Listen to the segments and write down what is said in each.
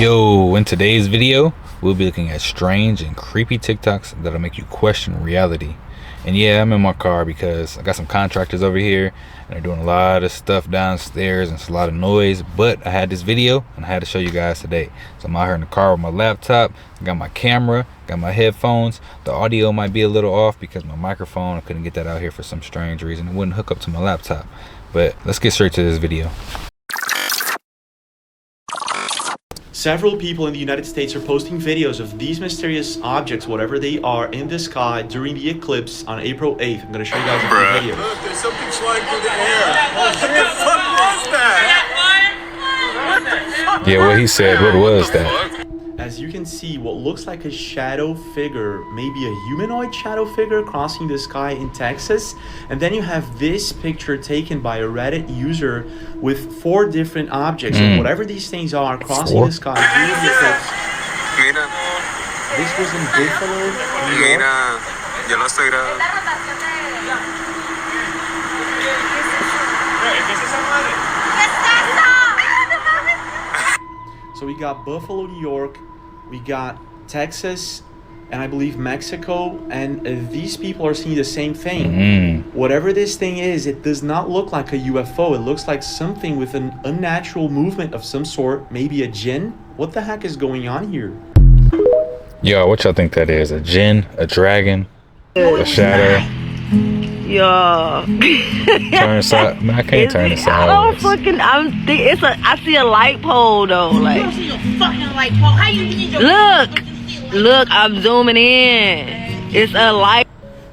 Yo, in today's video, we'll be looking at strange and creepy TikToks that'll make you question reality. And yeah, I'm in my car because I got some contractors over here and they're doing a lot of stuff downstairs and it's a lot of noise, but I had this video and I had to show you guys today. So I'm out here in the car with my laptop, I got my camera, got my headphones. The audio might be a little off because my microphone, I couldn't get that out here for some strange reason. It wouldn't hook up to my laptop. But let's get straight to this video. Several people in the United States are posting videos of these mysterious objects, whatever they are, in the sky during the eclipse on April 8th. I'm going to show you guys a few videos. Look, there's something flying through the air. What the fuck was that? Yeah, what he said, what was that? As you can see, what looks like a shadow figure, maybe a humanoid shadow figure crossing the sky in Texas. And then you have this picture taken by a Reddit user with 4 different objects. And whatever these things are crossing the sky during the eclipse. This was in Buffalo, New York. Yo lo estoy grabando. So we got Buffalo, New York, we got Texas, and I believe Mexico, and these people are seeing the same thing. Whatever this thing is, it does not look like a UFO. It looks like something with an unnatural movement of some sort, maybe a jinn. What the heck is going on here? Yo, what y'all think that is? A jinn? A dragon? A shadow? Yo. Turn side? Man, I can't turn it I don't sideways. fucking. I see a light pole though. Like, You don't see a fucking light pole. How you need your look, I'm zooming in. It's a light.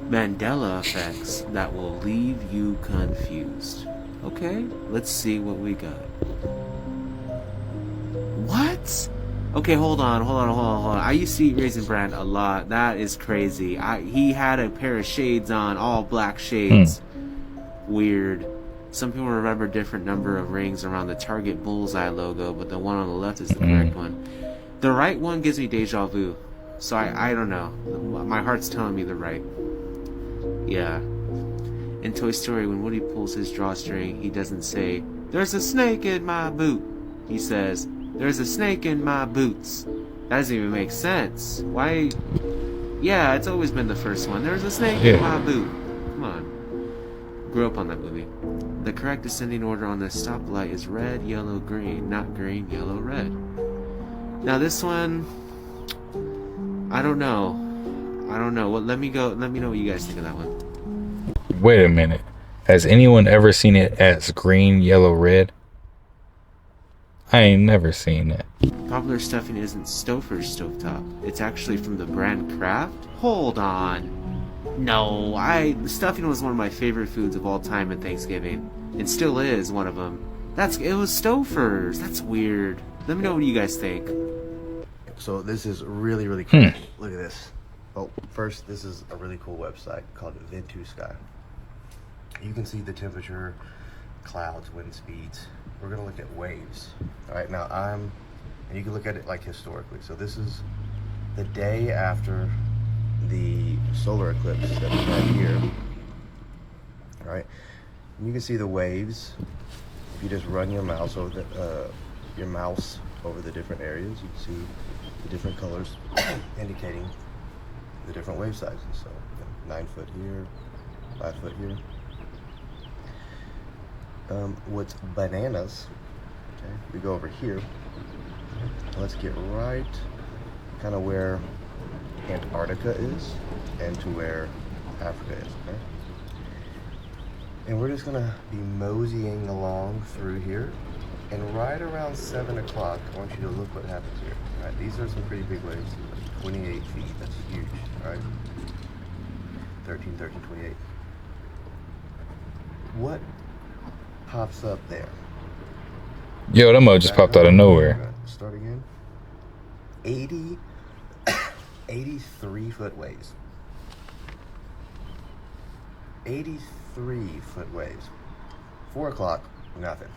Mandela effects that will leave you confused. Okay, let's see what we got. What? Okay, hold on. I used to eat Raisin Bran a lot. That is crazy. He had a pair of shades on, all black shades. Weird. Some people remember different number of rings around the Target bullseye logo, but the one on the left is the correct one. The right one gives me deja vu. So I don't know. My heart's telling me the right. Yeah. In Toy Story, when Woody pulls his drawstring, he doesn't say, "There's a snake in my boot." He says, "There's a snake in my boots." That doesn't even make sense. Why? Yeah, it's always been the first one. There's a snake in my boot. Come on. Grew up on that movie. The correct descending order on this stoplight is red, yellow, green, not green, yellow, red. Now this one, I don't know. Well, let me know what you guys think of that one. Wait a minute. Has anyone ever seen it as green, yellow, red? I ain't never seen that. Popular stuffing isn't Stouffer's stovetop. It's actually from the brand Kraft. Hold on. No, stuffing was one of my favorite foods of all time at Thanksgiving. It still is one of them. It was Stouffer's. That's weird. Let me know what you guys think. So this is really, really cool. Look at this. Oh, first, this is a really cool website called Sky. You can see the temperature, clouds, wind speeds. We're gonna look at waves. All right, now and you can look at it like historically. So this is the day after the solar eclipse that we had here. All right, and you can see the waves. If you just run your mouse over the different areas, you can see the different colors indicating the different wave sizes. So 9 foot here, 5 foot here. What's bananas? Okay, we go over here. Let's get right kind of where Antarctica is and to where Africa is. Okay, and we're just gonna be moseying along through here. And right around 7 o'clock, I want you to look what happens here. All right, these are some pretty big waves. 28 feet. That's huge. All right, 13, 28. What pops up there? Yo, that mode just popped out of nowhere. Start again. 83 foot waves. 83 foot waves. 4 o'clock, nothing.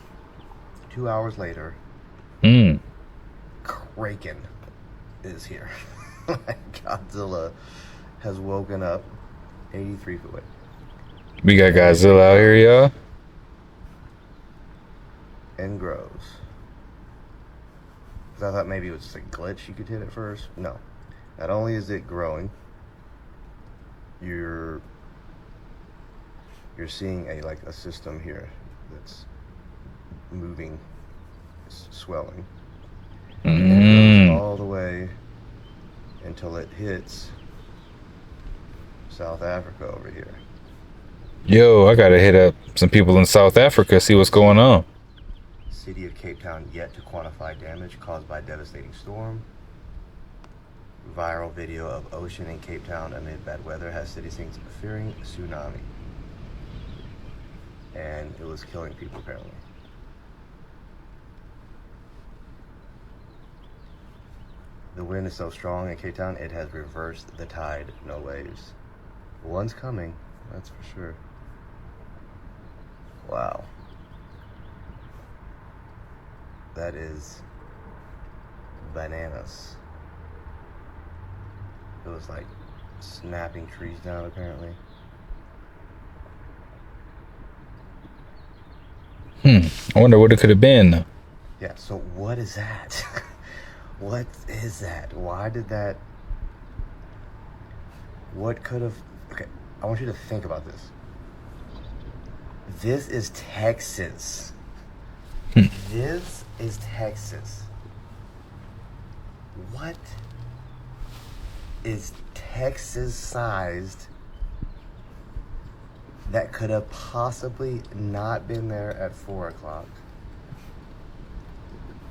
2 hours later, Kraken is here. Godzilla has woken up. 83 foot wave. We got Godzilla out here, y'all. And grows. because I thought maybe it was just a glitch you could hit at first. No. Not only is it growing, you're seeing a system here that's moving, swelling. And it goes all the way until it hits South Africa over here. Yo, I gotta hit up some people in South Africa, see what's going on. City of Cape Town yet to quantify damage caused by devastating storm. Viral video of ocean in Cape Town amid bad weather has citizens fearing tsunami. And it was killing people apparently. The wind is so strong in Cape Town, it has reversed the tide. No waves. One's coming, that's for sure. Wow. That is bananas. It was like snapping trees down apparently. I wonder what it could have been. Yeah, so what is that? What is that? Why did that? What could have? Okay, I want you to think about this. This is Texas. This is Texas. What is Texas sized that could have possibly not been there at 4 o'clock?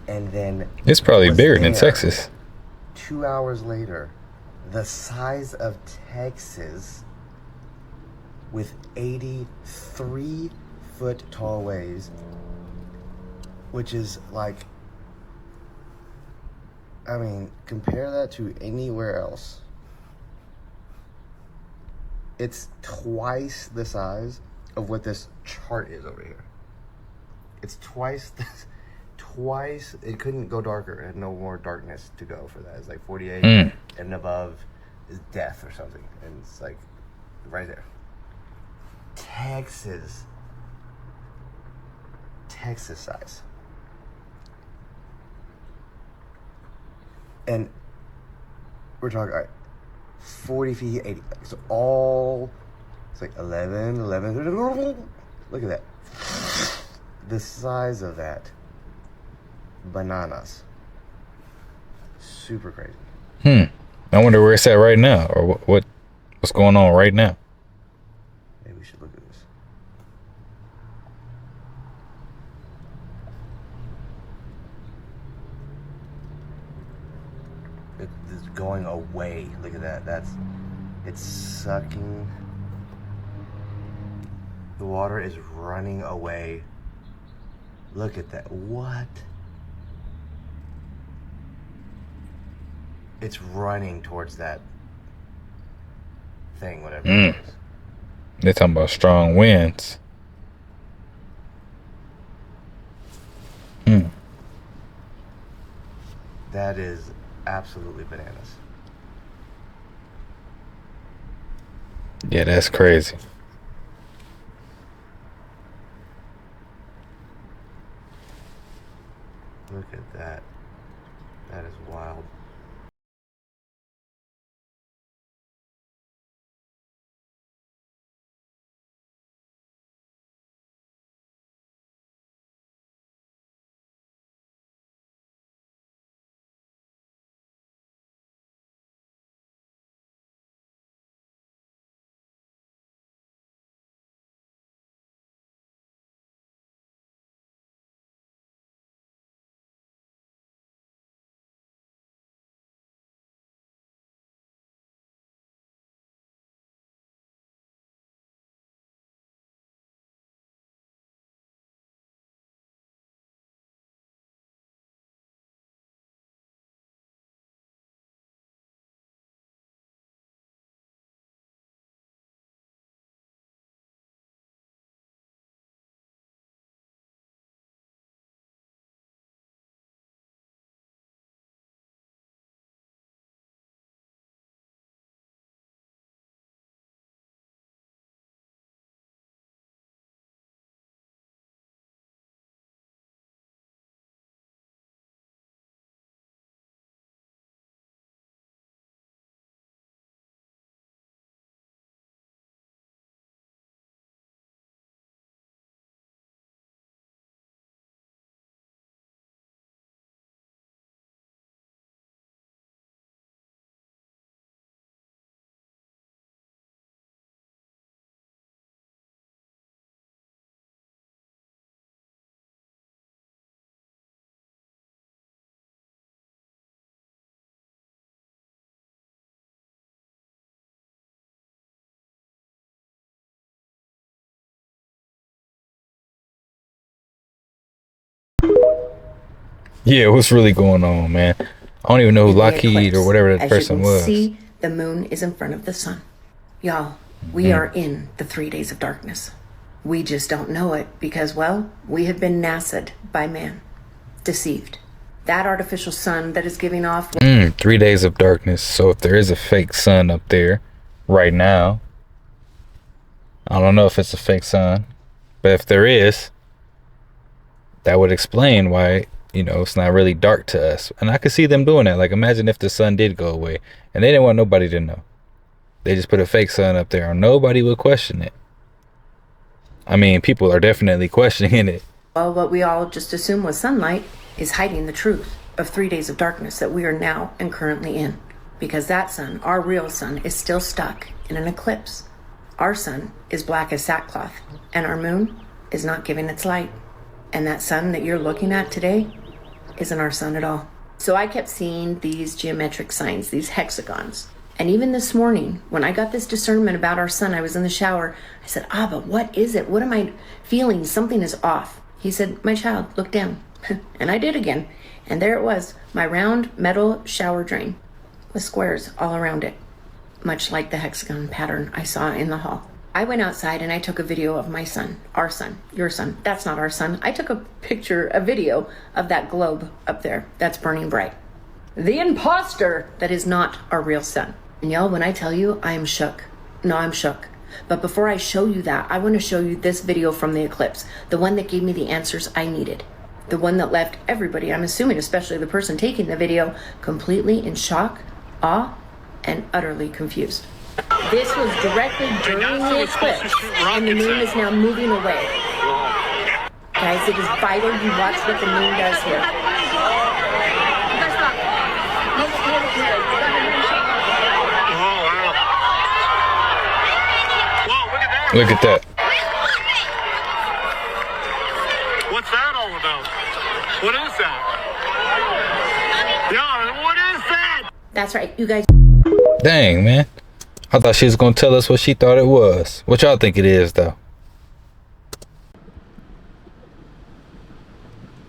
And then It's probably was bigger than there Texas. 2 hours later, the size of Texas with 83-foot tall waves, which is like, I mean, compare that to anywhere else. It's twice the size of what this chart is over here. It's twice this. Twice, it couldn't go darker. It had no more darkness to go for that. It's like 48 and above is death or something. And it's like right there. Texas size. And we're talking, all right, 40 feet, 80. So all, it's like 11. Look at that. The size of that. Bananas. Super crazy. I wonder where it's at right now, or what's going on right now. Maybe we should look at this. It's going away. Look at that. It's sucking. The water is running away. Look at that. What? It's running towards that thing, whatever it is. They're talking about strong winds. That is absolutely bananas. Yeah, that's crazy. Look at that. That is wild. Yeah, what's really going on, man? I don't even know who In the Lockheed or eclipse, whatever that as person you can was. see, the moon is in front of the sun. Y'all, we are in the 3 days of darkness. We just don't know it because, well, we have been NASA'd by man. Deceived. That artificial sun that is giving off... 3 days of darkness. So if there is a fake sun up there right now, I don't know if it's a fake sun, but if there is, that would explain why, you know, it's not really dark to us. And I could see them doing that. Like, imagine if the sun did go away and they didn't want nobody to know. They just put a fake sun up there and nobody would question it. I mean, people are definitely questioning it. Well, what we all just assumed was sunlight is hiding the truth of 3 days of darkness that we are now and currently in. Because that sun, our real sun, is still stuck in an eclipse. Our sun is black as sackcloth, and our moon is not giving its light. And that sun that you're looking at today isn't our sun at all. So I kept seeing these geometric signs, these hexagons. And even this morning, when I got this discernment about our sun, I was in the shower. I said, Abba, what is it? What am I feeling? Something is off. He said, my child, look down. And I did again. And there it was, my round metal shower drain with squares all around it, much like the hexagon pattern I saw in the hall. I went outside and I took a video of my sun, our sun, your sun. That's not our sun. I took a picture, a video of that globe up there that's burning bright. The imposter that is not our real sun. And y'all, when I tell you, I am shook. No, I'm shook. But before I show you that, I want to show you this video from the eclipse. The one that gave me the answers I needed. The one that left everybody, I'm assuming especially the person taking the video, completely in shock, awe, and utterly confused. This was directly during the eclipse, and the moon is now moving away. Guys, it is vital you watch what the moon does here. Look at that. What's that all about? What is that? Yeah, what is that? That's right, you guys. Dang, man. I thought she was going to tell us what she thought it was. What y'all think it is, though?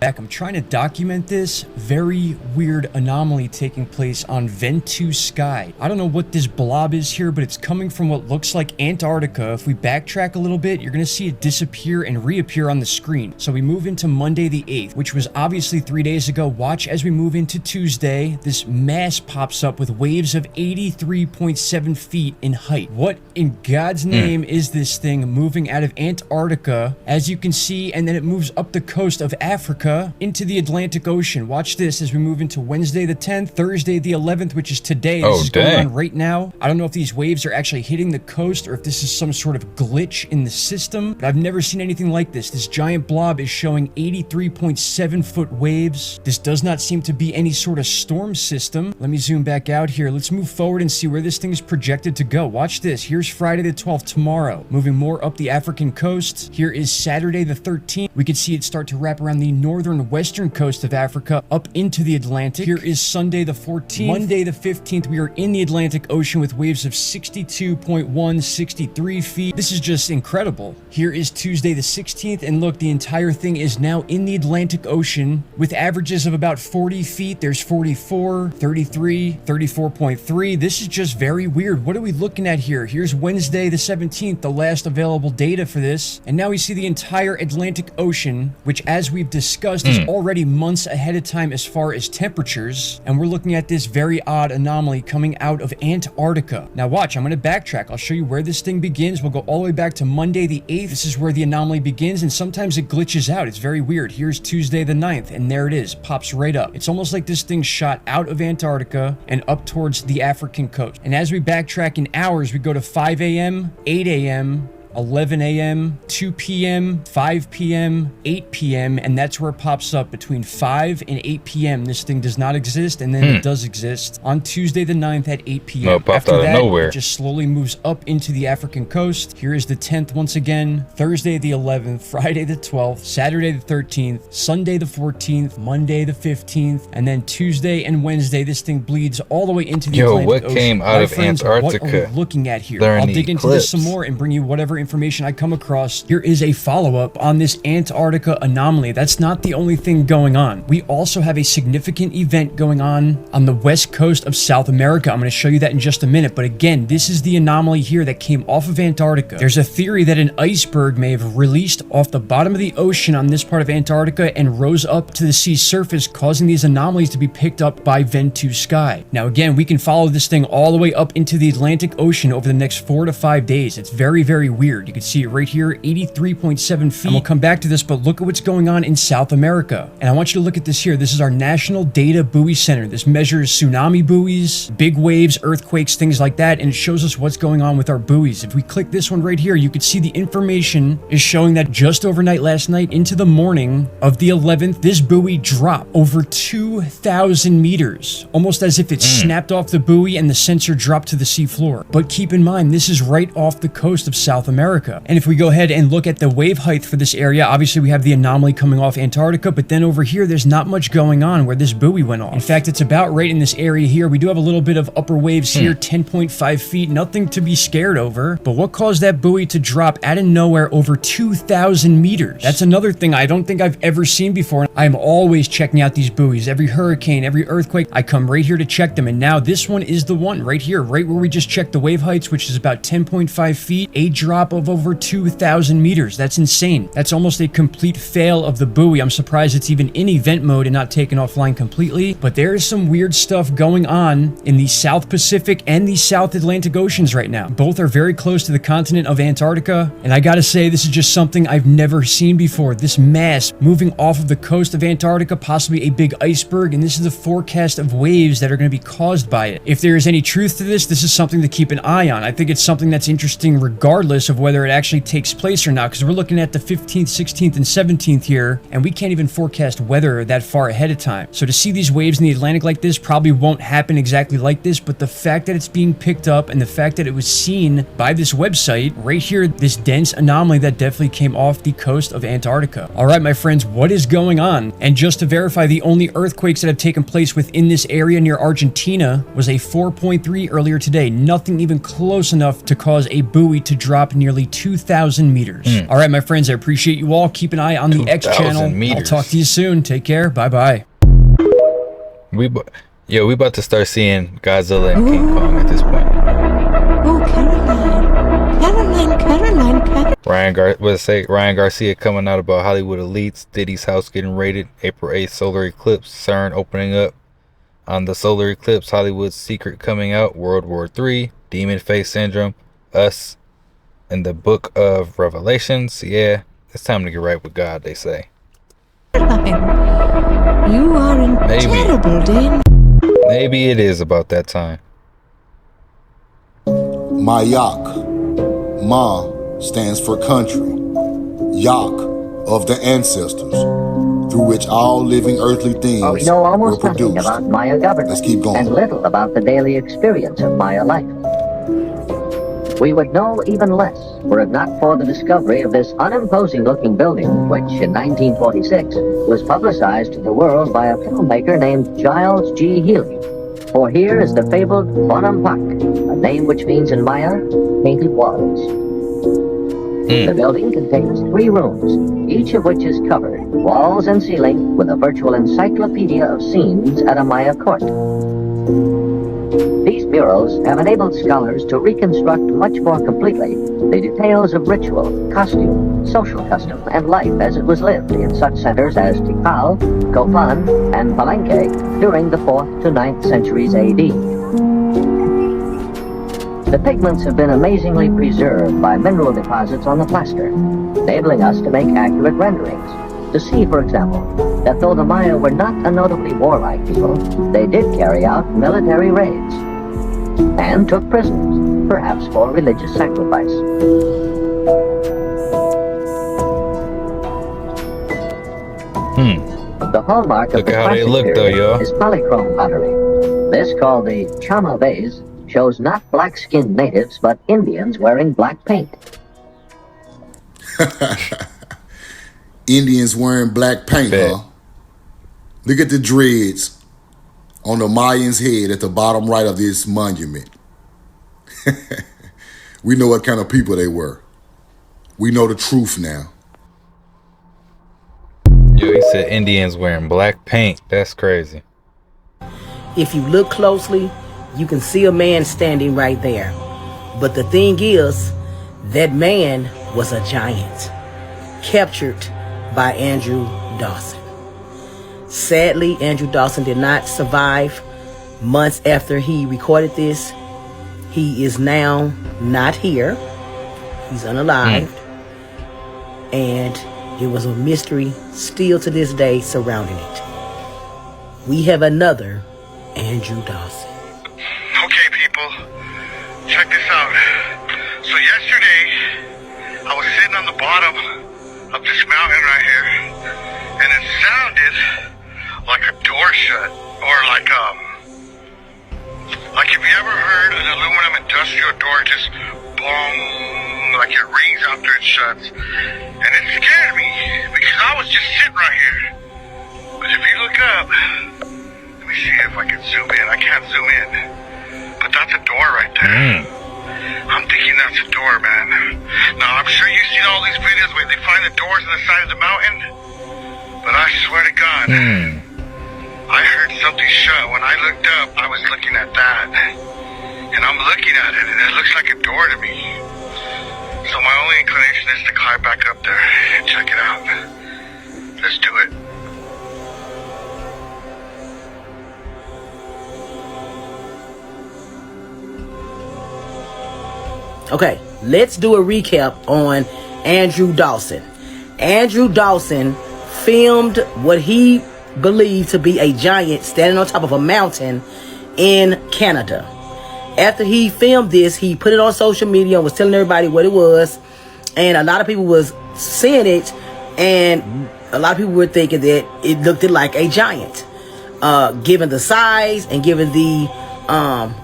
I'm trying to document this very weird anomaly taking place on Ventu Sky. I don't know what this blob is here, but it's coming from what looks like Antarctica. If we backtrack a little bit, you're going to see it disappear and reappear on the screen. So we move into Monday the 8th, which was obviously 3 days ago. Watch as we move into Tuesday. This mass pops up with waves of 83.7 feet in height. What in God's name is this thing moving out of Antarctica, as you can see, and then it moves up the coast of Africa into the Atlantic Ocean. Watch this as we move into Wednesday the 10th, Thursday the 11th, which is today. This is going on right now. I don't know if these waves are actually hitting the coast or if this is some sort of glitch in the system, but I've never seen anything like this. This giant blob is showing 83.7 foot waves. This does not seem to be any sort of storm system. Let me zoom back out here. Let's move forward and see where this thing is projected to go. Watch this. Here's Friday the 12th tomorrow, moving more up the African coast. Here is Saturday the 13th. We can see it start to wrap around the northern western coast of Africa up into the Atlantic. Here is Sunday the 14th. Monday the 15th, we are in the Atlantic Ocean with waves of 62.1, 63 feet. This is just incredible. Here is Tuesday the 16th, and look, the entire thing is now in the Atlantic Ocean with averages of about 40 feet. There's 44, 33, 34.3. This is just very weird. What are we looking at here? Here's Wednesday the 17th, the last available data for this. And now we see the entire Atlantic Ocean, which, as we've discussed, is already months ahead of time as far as temperatures, and we're looking at this very odd anomaly coming out of Antarctica. Now watch, I'm going to backtrack. I'll show you where this thing begins. We'll go all the way back to Monday the 8th. This is where the anomaly begins, and sometimes it glitches out. It's very weird. Here's Tuesday the 9th, and there it is. Pops right up. It's almost like this thing shot out of Antarctica and up towards the African coast. And as we backtrack in hours, we go to 5 a.m., 8 a.m., 11 a.m., 2 p.m., 5 p.m., 8 p.m., and that's where it pops up between 5 and 8 p.m. This thing does not exist, and then it does exist on Tuesday the 9th at 8 p.m. No, it popped After out of that, nowhere. it just slowly moves up into the African coast. Here is the 10th once again, Thursday the 11th, Friday the 12th, Saturday the 13th, Sunday the 14th, Monday the 15th, and then Tuesday and Wednesday, this thing bleeds all the way into the Atlantic what Ocean. came out My of friends, Antarctica what are we looking at here? during I'll the dig into eclipse? this some more and bring you whatever information I come across, here is a follow-up on this Antarctica anomaly. That's not the only thing going on. We also have a significant event going on the west coast of South America. I'm going to show you that in just a minute, but again, this is the anomaly here that came off of Antarctica. There's a theory that an iceberg may have released off the bottom of the ocean on this part of Antarctica and rose up to the sea surface, causing these anomalies to be picked up by Ventu Sky. Now again, we can follow this thing all the way up into the Atlantic Ocean over the next 4 to 5 days. It's very, very weird. You can see it right here, 83.7 feet. And we'll come back to this, but look at what's going on in South America. And I want you to look at this here. This is our National Data Buoy Center. This measures tsunami buoys, big waves, earthquakes, things like that, and it shows us what's going on with our buoys. If we click this one right here, you can see the information is showing that just overnight last night into the morning of the 11th, this buoy dropped over 2,000 meters, almost as if it snapped off the buoy and the sensor dropped to the sea floor. But keep in mind, this is right off the coast of South America. And if we go ahead and look at the wave height for this area, obviously we have the anomaly coming off Antarctica, but then over here, there's not much going on where this buoy went off. In fact, it's about right in this area here. We do have a little bit of upper waves here, 10.5 feet, nothing to be scared over. But what caused that buoy to drop out of nowhere over 2,000 meters? That's another thing I don't think I've ever seen before. I'm always checking out these buoys. Every hurricane, every earthquake, I come right here to check them. And now this one is the one right here, right where we just checked the wave heights, which is about 10.5 feet, a drop of over 2,000 meters. That's insane. That's almost a complete fail of the buoy. I'm surprised it's even in event mode and not taken offline completely. But there is some weird stuff going on in the South Pacific and the South Atlantic Oceans right now. Both are very close to the continent of Antarctica, and I gotta say, this is just something I've never seen before. This mass moving off of the coast of Antarctica, possibly a big iceberg, and this is the forecast of waves that are going to be caused by it. If there is any truth to this, this is something to keep an eye on. I think it's something that's interesting regardless of whether it actually takes place or not, because we're looking at the 15th, 16th, and 17th here, and we can't even forecast weather that far ahead of time. So to see these waves in the Atlantic like this probably won't happen exactly like this, but the fact that it's being picked up and the fact that it was seen by this website right here, this dense anomaly that definitely came off the coast of Antarctica. All right, my friends, what is going on? And just to verify, the only earthquakes that have taken place within this area near Argentina was a 4.3 earlier today. Nothing even close enough to cause a buoy to drop nearly 2,000 meters. All right, my friends, I appreciate you all. Keep an eye on the X channel. I'll talk to you soon. Take care. Bye-bye. We about to start seeing Godzilla and King Kong at this point. Oh, Caroline. Ryan Garcia coming out about Hollywood elites, Diddy's house getting raided, April 8th solar eclipse, CERN opening up on the solar eclipse, Hollywood's secret coming out, World War III, demon face syndrome, us, and the book of Revelations. Yeah, it's time to get right with God, they say. Caroline, you are in terrible danger. Maybe it is about that time. Mayak. Ma stands for country. Yak, of the ancestors, through which all living earthly things we know almost were nothing produced. about Maya government. Let's keep going. And little about the daily experience of Maya life. We would know even less were it not for the discovery of this unimposing looking building, which in 1946 was publicized to the world by a filmmaker named Giles G. Healy. For here is the fabled Bonampak, a name which means in Maya, painted walls. The building contains 3 rooms, each of which is covered, walls and ceiling, with a virtual encyclopedia of scenes at a Maya court. These murals have enabled scholars to reconstruct much more completely the details of ritual, costume, social custom, and life as it was lived in such centers as Tikal, Copan, and Palenque during the 4th to 9th centuries AD. The pigments have been amazingly preserved by mineral deposits on the plaster, enabling us to make accurate renderings. To see, for example, that though the Maya were not a notably warlike people, they did carry out military raids and took prisoners, perhaps for religious sacrifice. The hallmark of the classic period is polychrome pottery. This, called the Chama vase, shows not black-skinned natives, but Indians wearing black paint. Indians wearing black paint, huh? Look at the dreads on the Mayan's head at the bottom right of this monument. We know what kind of people they were. We know the truth now. Yo, he said Indians wearing black paint. That's crazy. If you look closely, you can see a man standing right there. But the thing is, that man was a giant, captured by Andrew Dawson. Sadly, Andrew Dawson did not survive. Months after he recorded this, he is now not here. He's unalived. And it was a mystery still to this day surrounding it. We have another Andrew Dawson. Okay, people, check this out. So yesterday, I was sitting on the bottom of this mountain right here, and it sounded like a door shut, or like if you ever heard an aluminum industrial door just boom, like it rings after it shuts. And it scared me, because I was just sitting right here. But if you look up, let me see if I can zoom in. I can't zoom in, but that's a door right there. I'm thinking that's a door, man. Now, I'm sure you've seen all these videos where they find the doors on the side of the mountain, but I swear to God, I heard something shut. When I looked up, I was looking at that, and I'm looking at it, and it looks like a door to me. So my only inclination is to climb back up there and check it out. Let's do it. Okay, let's do a recap on Andrew Dawson. Andrew Dawson filmed what he believed to be a giant standing on top of a mountain in Canada. After he filmed this, he put it on social media and was telling everybody what it was. And a lot of people was seeing it, and a lot of people were thinking that it looked like a giant. Given the size and given the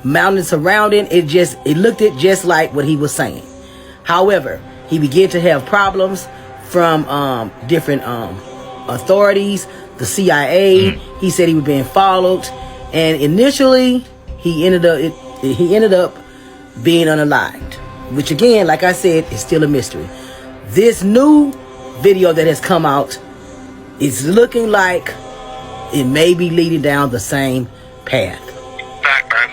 mountains surrounding, it looked just like what he was saying. However, he began to have problems from different authorities, the CIA. He said he was being followed, and initially he ended up being unalived, which again, like I said, is still a mystery. This new video that has come out is looking like it may be leading down the same path. Back, man.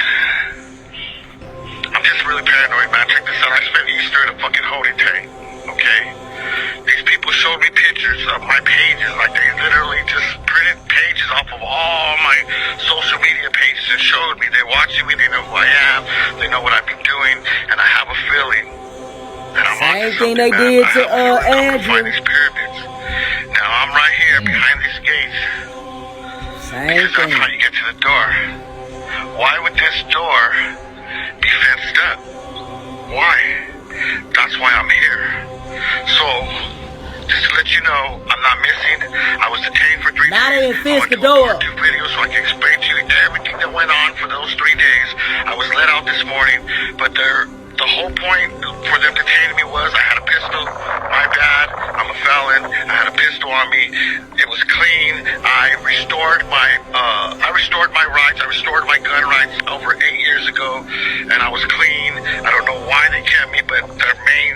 I'm just really paranoid, man. Check this out. I spent Easter in a fucking holding tank, okay? These people showed me pictures of my pages. Like, they literally just printed pages off of all my social media pages and showed me. They're watching me. They know who I am. They know what I've been doing. And I have a feeling that I'm same thing they did to Andrew. These pyramids. Now, I'm right here behind these gates. Because that's how you get to the door. Why would this door be fenced up? Why? That's why I'm here. So, just to let you know, I'm not missing. I was detained for 3 days. Now they fence the door. door. 2 videos so I can explain to you everything that went on for those 3 days. I was let out this morning, but the whole point for them detaining me was I had a pistol. My bad. I'm a felon. I had a pistol on me. It was clean. I restored my rights. I restored my gun rights over 8 years ago, and I was clean. I don't know why they kept me, but their main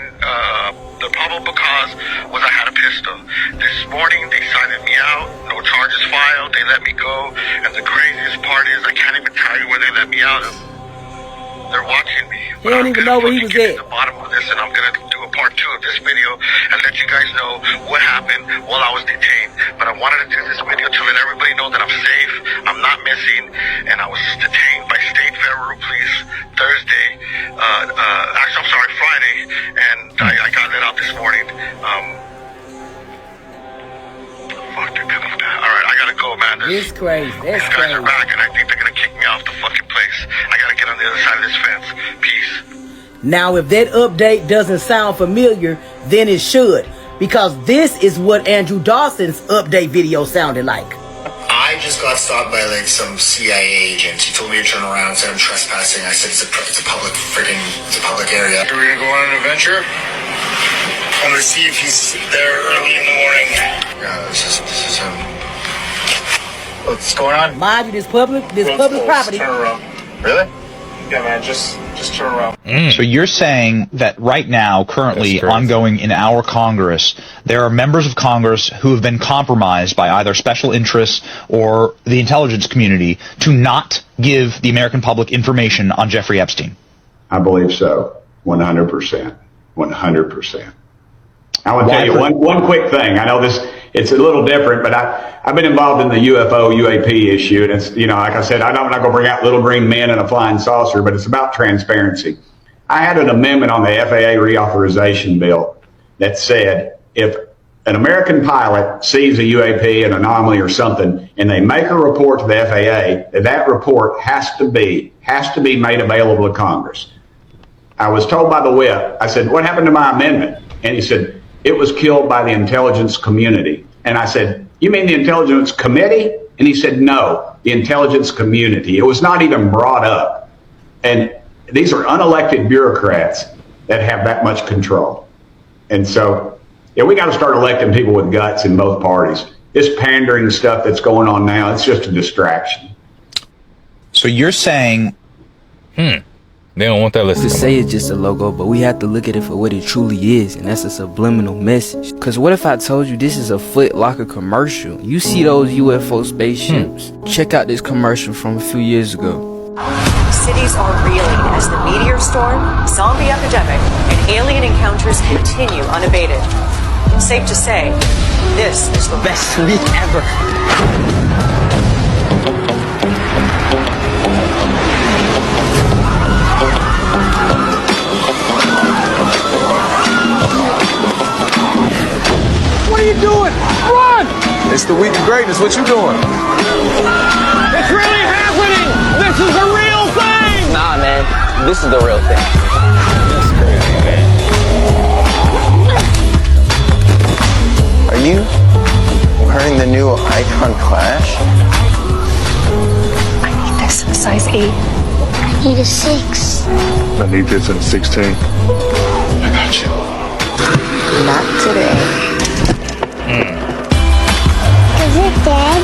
the probable cause was I had a pistol. This morning they cited me out. No charges filed. They let me go. And the craziest part is I can't even tell you where they let me out of. They're watching me. He don't even know where he was at. The bottom of this, and I'm gonna do a part 2 of this video and let you guys know what happened while I was detained. But I wanted to do this video to let everybody know that I'm safe, I'm not missing, and I was detained by State Federal Police Thursday. Actually, I'm sorry, Friday, and I got let out this morning. Fuck, they're coming back. All right, I gotta go, man. It's crazy. That's these guys are back, and I think they're gonna kick me off the fucking place. I gotta get on the other side of this fence. Peace. Now, if that update doesn't sound familiar, then it should, because this is what Andrew Dawson's update video sounded like. I just got stopped by like some CIA agent. He told me to turn around and said I'm trespassing. I said it's a public area. We're gonna go on an adventure. I'm gonna see if he's there early in the morning. Yeah, this is him. What's going on? Mind you, this public property. Turn around. Really? Yeah, man, just turn around. So you're saying that right now, currently ongoing in our Congress, there are members of Congress who have been compromised by either special interests or the intelligence community to not give the American public information on Jeffrey Epstein? I believe so. 100%. 100%. I want to tell you one quick thing. I know it's a little different, but I've been involved in the UFO, UAP issue, and it's, like I said, I'm not going to bring out little green men and a flying saucer, but it's about transparency. I had an amendment on the FAA reauthorization bill that said if an American pilot sees a UAP, an anomaly or something, and they make a report to the FAA, that report has to be made available to Congress. I was told by the whip, I said, what happened to my amendment? And he said, it was killed by the intelligence community. And I said, you mean the intelligence committee? And he said, no, the intelligence community. It was not even brought up. And these are unelected bureaucrats that have that much control. And so, yeah, we got to start electing people with guts in both parties. This pandering stuff that's going on now, it's just a distraction. So you're saying, they don't want that list. To say it's just a logo, but we have to look at it for what it truly is, and that's a subliminal message. Cause what if I told you this is a Foot Locker commercial? You see those UFO spaceships? Check out this commercial from a few years ago. Cities are reeling as the meteor storm, zombie epidemic, and alien encounters continue unabated. Safe to say, this is the best week ever. What are you doing? Run! It's the week of greatness. What you doing? It's really happening! This is the real thing! Nah, man. This is the real thing. That's crazy, man. Are you wearing the new Icon Clash? I need this in a size 8. I need a 6. I need this in a 16. I got you. Not today. Is it dead?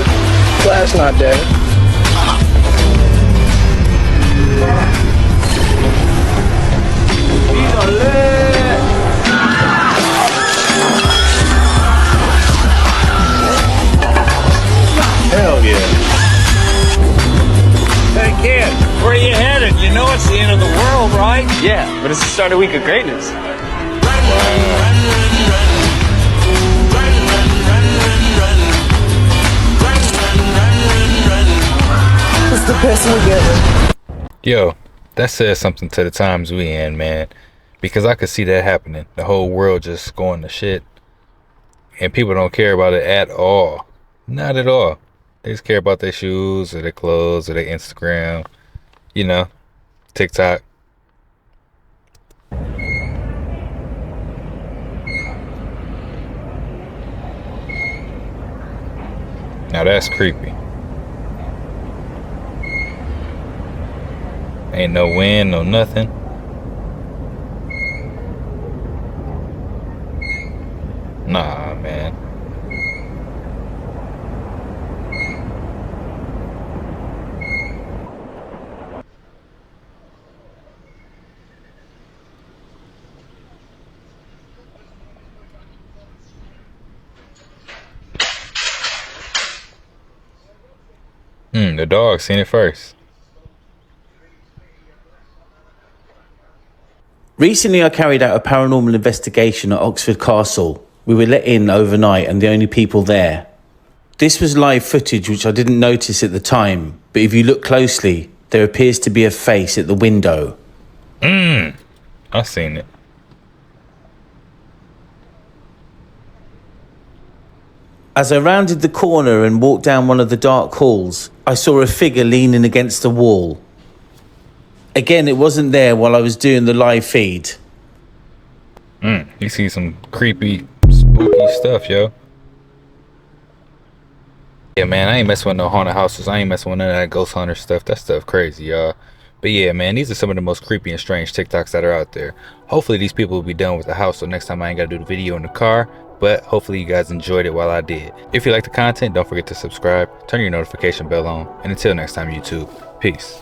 Clash not dead. Hell yeah. Hey kid, where are you headed? You know it's the end of the world, right? Yeah, but it's the start of week of greatness. It's the best week ever. Yo, that says something to the times we in, man. Because I could see that happening. The whole world just going to shit. And people don't care about it at all. Not at all. They just care about their shoes or their clothes or their Instagram. TikTok. Now that's creepy. Ain't no wind, no nothing. Nah, man. The dog seen it first. Recently, I carried out a paranormal investigation at Oxford Castle. We were let in overnight and the only people there. This was live footage which I didn't notice at the time, but if you look closely, there appears to be a face at the window. I've seen it. As I rounded the corner and walked down one of the dark halls, I saw a figure leaning against the wall. Again, it wasn't there while I was doing the live feed. You see some creepy, spooky stuff, yo. Yeah, man, I ain't messing with no haunted houses. I ain't messing with none of that ghost hunter stuff. That stuff crazy, y'all. But yeah, man, these are some of the most creepy and strange TikToks that are out there. Hopefully these people will be done with the house, so next time I ain't gotta do the video in the car. But hopefully you guys enjoyed it while I did. If you like the content, don't forget to subscribe, turn your notification bell on, and until next time, YouTube, peace.